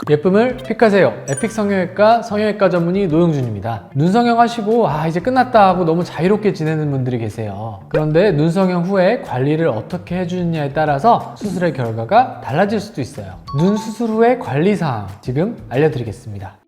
예쁨을 픽하세요. 에픽 성형외과 성형외과 전문의 노영준입니다. 눈 성형하시고 이제 끝났다 하고 너무 자유롭게 지내는 분들이 계세요. 그런데 눈 성형 후에 관리를 어떻게 해주느냐에 따라서 수술의 결과가 달라질 수도 있어요. 눈 수술 후의 관리사항 지금 알려드리겠습니다.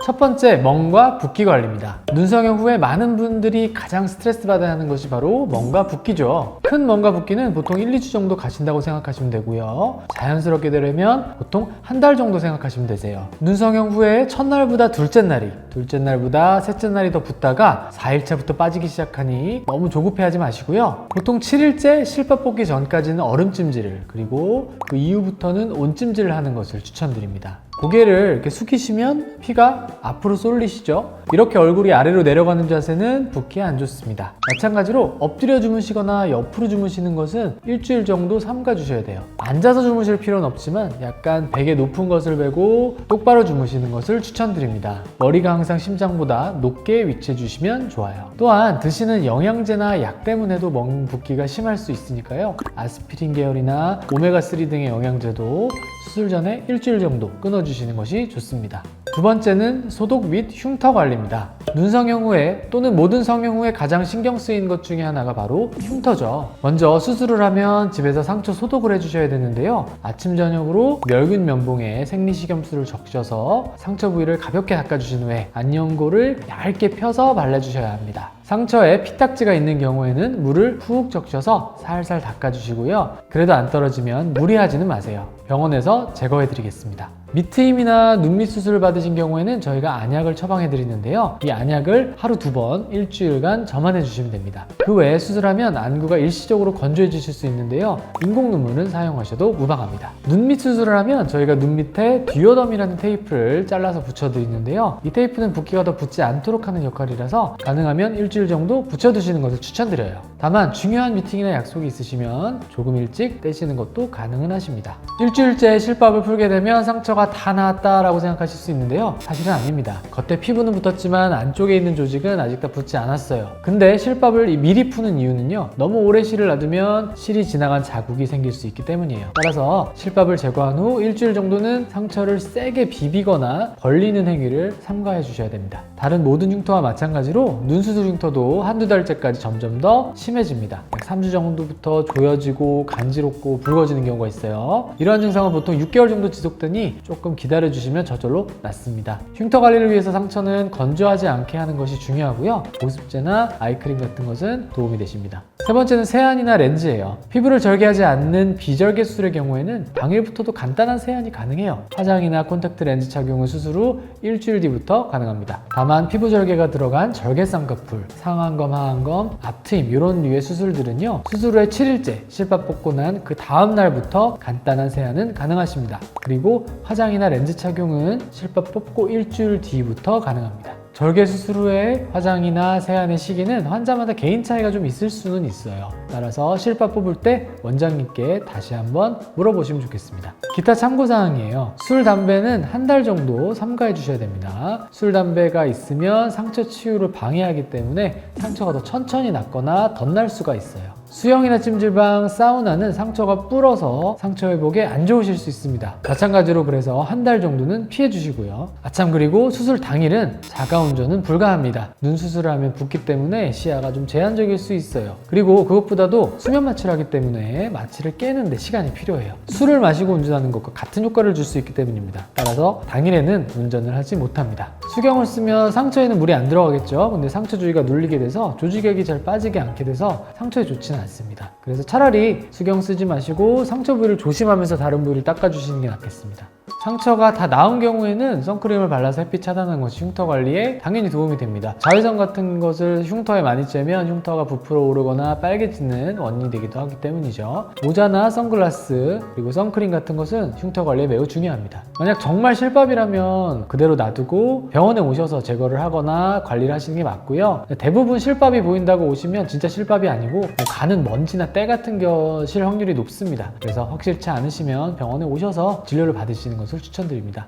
첫 번째, 멍과 붓기 관리입니다. 눈 성형 후에 많은 분들이 가장 스트레스 받아야 하는 것이 바로 멍과 붓기죠. 큰 멍과 붓기는 보통 1, 2주 정도 가신다고 생각하시면 되고요. 자연스럽게 되려면 보통 한 달 정도 생각하시면 되세요. 눈 성형 후에 첫날보다 둘째 날보다 셋째 날이 더 붓다가 4일차부터 빠지기 시작하니 너무 조급해하지 마시고요. 보통 7일째 실밥 뽑기 전까지는 얼음찜질을, 그리고 그 이후부터는 온찜질을 하는 것을 추천드립니다. 고개를 이렇게 숙이시면 피가 앞으로 쏠리시죠. 이렇게 얼굴이 아래로 내려가는 자세는 붓기에 안 좋습니다. 마찬가지로 엎드려 주무시거나 옆으로 주무시는 것은 일주일 정도 삼가 주셔야 돼요. 앉아서 주무실 필요는 없지만 약간 베개 높은 것을 베고 똑바로 주무시는 것을 추천드립니다. 머리가 항상 심장보다 높게 위치해 주시면 좋아요. 또한 드시는 영양제나 약 때문에도 멍 붓기가 심할 수 있으니까요. 아스피린 계열이나 오메가3 등의 영양제도 수술 전에 일주일 정도 끊어주시는 것이 좋습니다. 두 번째는 소독 및 흉터 관리입니다. 눈 성형 후에 또는 모든 성형 후에 가장 신경 쓰이는 것 중에 하나가 바로 흉터죠. 먼저 수술을 하면 집에서 상처 소독을 해주셔야 되는데요. 아침 저녁으로 멸균 면봉에 생리식염수를 적셔서 상처 부위를 가볍게 닦아주신 후에 안연고를 얇게 펴서 발라주셔야 합니다. 상처에 피딱지가 있는 경우에는 물을 푹 적셔서 살살 닦아주시고요. 그래도 안 떨어지면 무리하지는 마세요. 병원에서 제거해 드리겠습니다. 밑트임이나 눈밑 수술을 받으신 경우에는 저희가 안약을 처방해 드리는데요. 이 안약을 하루 2번 일주일간 점안해 주시면 됩니다. 그 외에 수술하면 안구가 일시적으로 건조해지실 수 있는데요. 인공 눈물은 사용하셔도 무방합니다. 눈밑 수술을 하면 저희가 눈 밑에 듀오덤이라는 테이프를 잘라서 붙여 드리는데요. 이 테이프는 붓기가 더 붙지 않도록 하는 역할이라서 가능하면 일주일 정도 붙여두시는 것을 추천드려요. 다만 중요한 미팅이나 약속이 있으시면 조금 일찍 떼시는 것도 가능은 하십니다. 일주일째 실밥을 풀게 되면 상처가 다 나았다라고 생각하실 수 있는데요. 사실은 아닙니다. 겉에 피부는 붙었지만 안쪽에 있는 조직은 아직 다 붙지 않았어요. 근데 실밥을 미리 푸는 이유는요. 너무 오래 실을 놔두면 실이 지나간 자국이 생길 수 있기 때문이에요. 따라서 실밥을 제거한 후 일주일 정도는 상처를 세게 비비거나 벌리는 행위를 삼가해 주셔야 됩니다. 다른 모든 흉터와 마찬가지로 눈 수술 흉터도 한두 달째까지 점점 더 심해집니다. 3주 정도부터 조여지고 간지럽고 붉어지는 경우가 있어요. 이러한 증상은 보통 6개월 정도 지속되니 조금 기다려주시면 저절로 낫습니다. 흉터 관리를 위해서 상처는 건조하지 않게 하는 것이 중요하고요. 보습제나 아이크림 같은 것은 도움이 되십니다. 세 번째는 세안이나 렌즈예요. 피부를 절개하지 않는 비절개 수술의 경우에는 당일부터도 간단한 세안이 가능해요. 화장이나 콘택트 렌즈 착용은 수술 후 일주일 뒤부터 가능합니다. 다만 피부 절개가 들어간 절개 쌍꺼풀, 상안검, 하안검, 앞트임 이런 류의 수술들은요. 수술 후에 7일째 실밥 뽑고 난 그 다음 날부터 간단한 세안은 가능하십니다. 그리고 화장이나 렌즈 착용은 실밥 뽑고 일주일 뒤부터 가능합니다. 절개 수술 후에 화장이나 세안의 시기는 환자마다 개인 차이가 좀 있을 수는 있어요. 따라서 실밥 뽑을 때 원장님께 다시 한번 물어보시면 좋겠습니다. 기타 참고사항이에요. 술, 담배는 한 달 정도 삼가해 주셔야 됩니다. 술, 담배가 있으면 상처 치유를 방해하기 때문에 상처가 더 천천히 낫거나 덧날 수가 있어요. 수영이나 찜질방, 사우나는 상처가 불어서 상처 회복에 안 좋으실 수 있습니다. 마찬가지로 그래서 한 달 정도는 피해 주시고요. 아참, 그리고 수술 당일은 자가 운전은 불가합니다. 눈 수술을 하면 붓기 때문에 시야가 좀 제한적일 수 있어요. 그리고 그것보다도 수면 마취를 하기 때문에 마취를 깨는데 시간이 필요해요. 술을 마시고 운전하는 것과 같은 효과를 줄 수 있기 때문입니다. 따라서 당일에는 운전을 하지 못합니다. 수경을 쓰면 상처에는 물이 안 들어가겠죠. 근데 상처 주위가 눌리게 돼서 조직액이 잘 빠지게 않게 돼서 상처에 좋지는 않습니다. 그래서 차라리 수경 쓰지 마시고 상처 부위를 조심하면서 다른 부위를 닦아주시는 게 낫겠습니다. 상처가 다 나은 경우에는 선크림을 발라서 햇빛 차단하는 것이 흉터 관리에 당연히 도움이 됩니다. 자외선 같은 것을 흉터에 많이 쬐면 흉터가 부풀어 오르거나 빨개지는 원인이 되기도 하기 때문이죠. 모자나 선글라스 그리고 선크림 같은 것은 흉터 관리에 매우 중요합니다. 만약 정말 실밥이라면 그대로 놔두고 병원에 오셔서 제거를 하거나 관리를 하시는 게 맞고요. 대부분 실밥이 보인다고 오시면 진짜 실밥이 아니고 가는 먼지나 때 같은 것일 확률이 높습니다. 그래서 확실치 않으시면 병원에 오셔서 진료를 받으시는 것을 추천드립니다.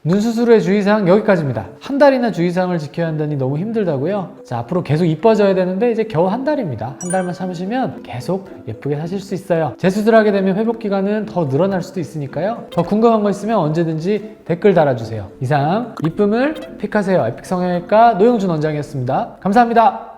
눈 수술의 주의사항 여기까지입니다. 한 달이나 주의사항을 지켜야 한다니 너무 힘들다고요? 자, 앞으로 계속 이뻐져야 되는데 이제 겨우 한 달입니다. 한 달만 참으시면 계속 예쁘게 사실 수 있어요. 재수술하게 되면 회복 기간은 더 늘어날 수도 있으니까요. 더 궁금한 거 있으면 언제든지 댓글 달아주세요. 이상 이쁨을 픽하세요. 에픽 성형외과 노영준 원장이었습니다. 감사합니다.